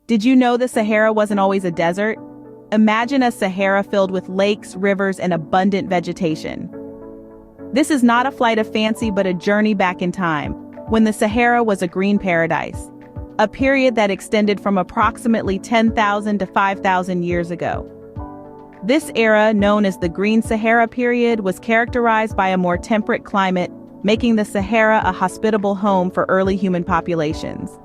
Did you know the Sahara wasn't always a desert? Imagine a Sahara filled with lakes, rivers, and abundant vegetation. This is not a flight of fancy but a journey back in time, when the Sahara was a green paradise, a period that extended from approximately 10,000 to 5,000 years ago. This era, known as the Green Sahara period, was characterized by a more temperate climate, making the Sahara a hospitable home for early human populations.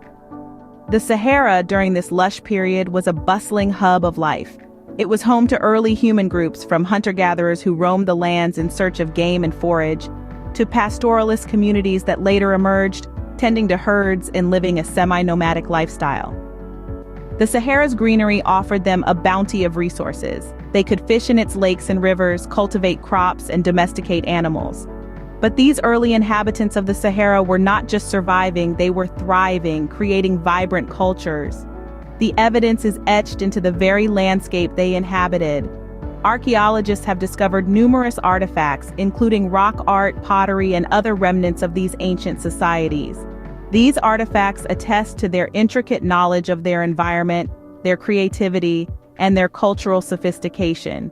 The Sahara, during this lush period, was a bustling hub of life. It was home to early human groups, from hunter-gatherers who roamed the lands in search of game and forage, to pastoralist communities that later emerged, tending to herds and living a semi-nomadic lifestyle. The Sahara's greenery offered them a bounty of resources. They could fish in its lakes and rivers, cultivate crops, and domesticate animals. But these early inhabitants of the Sahara were not just surviving, they were thriving, creating vibrant cultures. The evidence is etched into the very landscape they inhabited. Archaeologists have discovered numerous artifacts, including rock art, pottery, and other remnants of these ancient societies. These artifacts attest to their intricate knowledge of their environment, their creativity, and their cultural sophistication.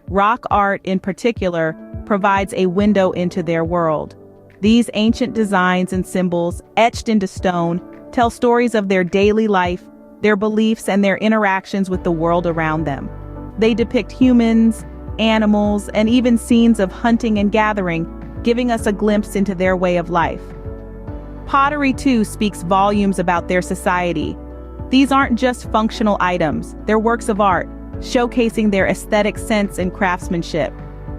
Rock art, in particular, provides a window into their world. These ancient designs and symbols, etched into stone, tell stories of their daily life, their beliefs, and their interactions with the world around them. They depict humans, animals, and even scenes of hunting and gathering, giving us a glimpse into their way of life. Pottery, too, speaks volumes about their society. These aren't just functional items, they're works of art, showcasing their aesthetic sense and craftsmanship.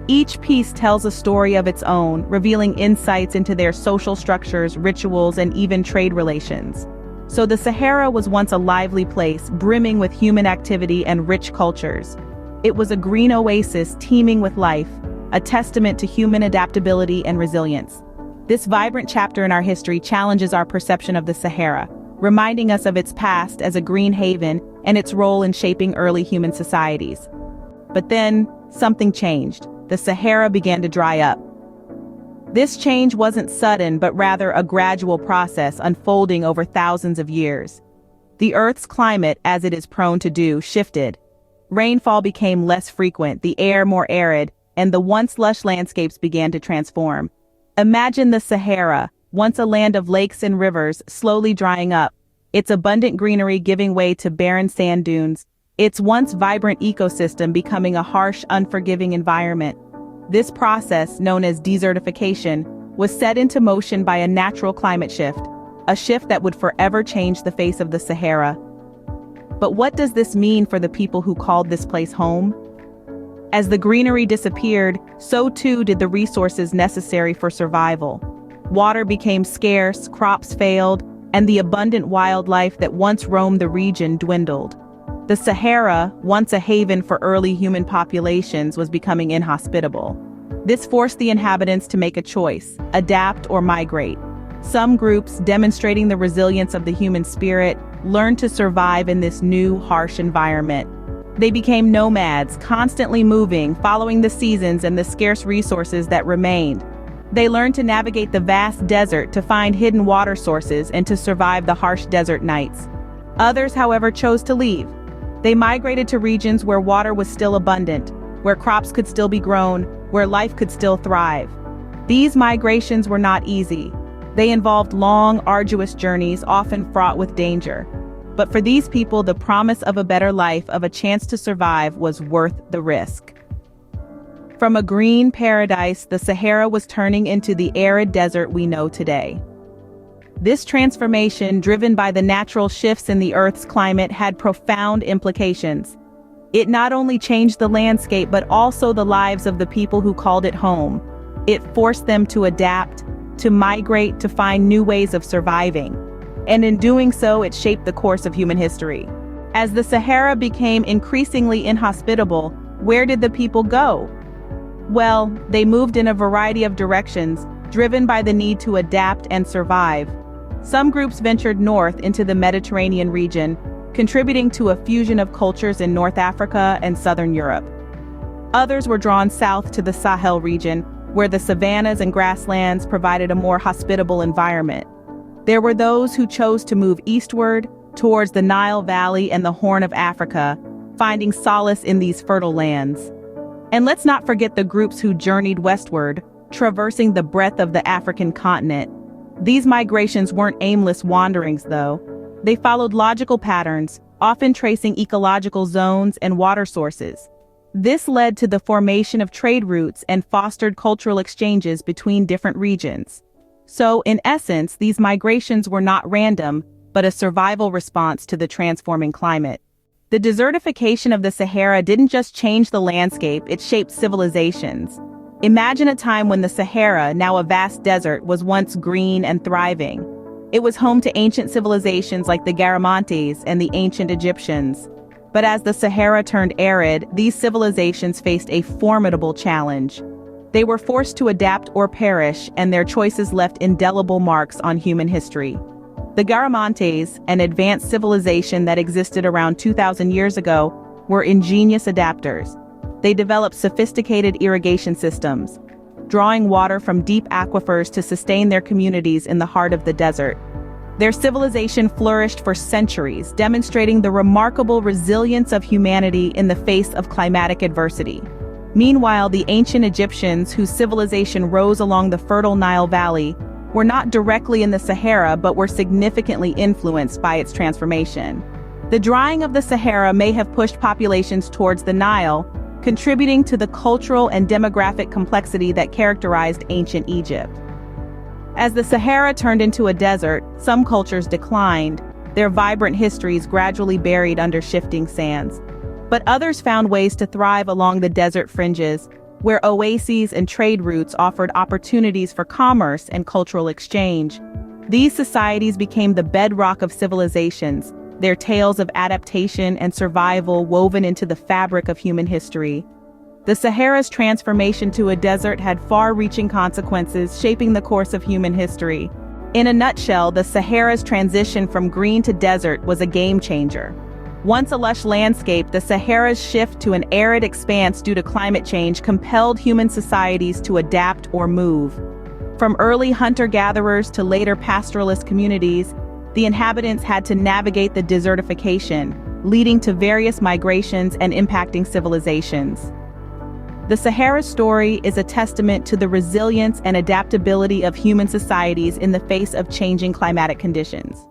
Each piece tells a story of its own, revealing insights into their social structures, rituals, and even trade relations. So the Sahara was once a lively place, brimming with human activity and rich cultures. It was a green oasis teeming with life, a testament to human adaptability and resilience. This vibrant chapter in our history challenges our perception of the Sahara, reminding us of its past as a green haven and its role in shaping early human societies. But then, something changed. The Sahara began to dry up. This change wasn't sudden, but rather a gradual process unfolding over thousands of years. The Earth's climate, as it is prone to do, shifted. Rainfall became less frequent, the air more arid, and the once lush landscapes began to transform. Imagine the Sahara, once a land of lakes and rivers, slowly drying up, its abundant greenery giving way to barren sand dunes, its once vibrant ecosystem becoming a harsh, unforgiving environment. This process, known as desertification, was set into motion by a natural climate shift, a shift that would forever change the face of the Sahara. But what does this mean for the people who called this place home? As the greenery disappeared, so too did the resources necessary for survival. Water became scarce, crops failed, and the abundant wildlife that once roamed the region dwindled. The Sahara, once a haven for early human populations, was becoming inhospitable. This forced the inhabitants to make a choice: adapt or migrate. Some groups, demonstrating the resilience of the human spirit, learned to survive in this new, harsh environment. They became nomads, constantly moving, following the seasons and the scarce resources that remained. They learned to navigate the vast desert, to find hidden water sources, and to survive the harsh desert nights. Others, however, chose to leave. They migrated to regions where water was still abundant, where crops could still be grown, where life could still thrive. These migrations were not easy. They involved long, arduous journeys, often fraught with danger. But for these people, the promise of a better life, of a chance to survive, was worth the risk. From a green paradise, the Sahara was turning into the arid desert we know today. This transformation, driven by the natural shifts in the Earth's climate, had profound implications. It not only changed the landscape, but also the lives of the people who called it home. It forced them to adapt, to migrate, to find new ways of surviving. And in doing so, it shaped the course of human history. As the Sahara became increasingly inhospitable, where did the people go? Well, they moved in a variety of directions, driven by the need to adapt and survive. Some groups ventured north into the Mediterranean region, contributing to a fusion of cultures in North Africa and Southern Europe. Others were drawn south to the Sahel region, where the savannas and grasslands provided a more hospitable environment. There were those who chose to move eastward, towards the Nile Valley and the Horn of Africa, finding solace in these fertile lands. And let's not forget the groups who journeyed westward, traversing the breadth of the African continent. These migrations weren't aimless wanderings, though. They followed logical patterns, often tracing ecological zones and water sources. This led to the formation of trade routes and fostered cultural exchanges between different regions. So, in essence, these migrations were not random, but a survival response to the transforming climate. The desertification of the Sahara didn't just change the landscape, it shaped civilizations. Imagine a time when the Sahara, now a vast desert, was once green and thriving. It was home to ancient civilizations like the Garamantes and the ancient Egyptians. But as the Sahara turned arid, these civilizations faced a formidable challenge. They were forced to adapt or perish, and their choices left indelible marks on human history. The Garamantes, an advanced civilization that existed around 2,000 years ago, were ingenious adapters. They developed sophisticated irrigation systems, drawing water from deep aquifers to sustain their communities in the heart of the desert. Their civilization flourished for centuries, demonstrating the remarkable resilience of humanity in the face of climatic adversity. Meanwhile, the ancient Egyptians, whose civilization rose along the fertile Nile Valley, were not directly in the Sahara but were significantly influenced by its transformation. The drying of the Sahara may have pushed populations towards the Nile, contributing to the cultural and demographic complexity that characterized ancient Egypt. As the Sahara turned into a desert, some cultures declined, their vibrant histories gradually buried under shifting sands. But others found ways to thrive along the desert fringes, where oases and trade routes offered opportunities for commerce and cultural exchange. These societies became the bedrock of civilizations, their tales of adaptation and survival woven into the fabric of human history. The Sahara's transformation to a desert had far-reaching consequences, shaping the course of human history. In a nutshell, the Sahara's transition from green to desert was a game-changer. Once a lush landscape, the Sahara's shift to an arid expanse due to climate change compelled human societies to adapt or move. From early hunter-gatherers to later pastoralist communities, the inhabitants had to navigate the desertification, leading to various migrations and impacting civilizations. The Sahara story is a testament to the resilience and adaptability of human societies in the face of changing climatic conditions.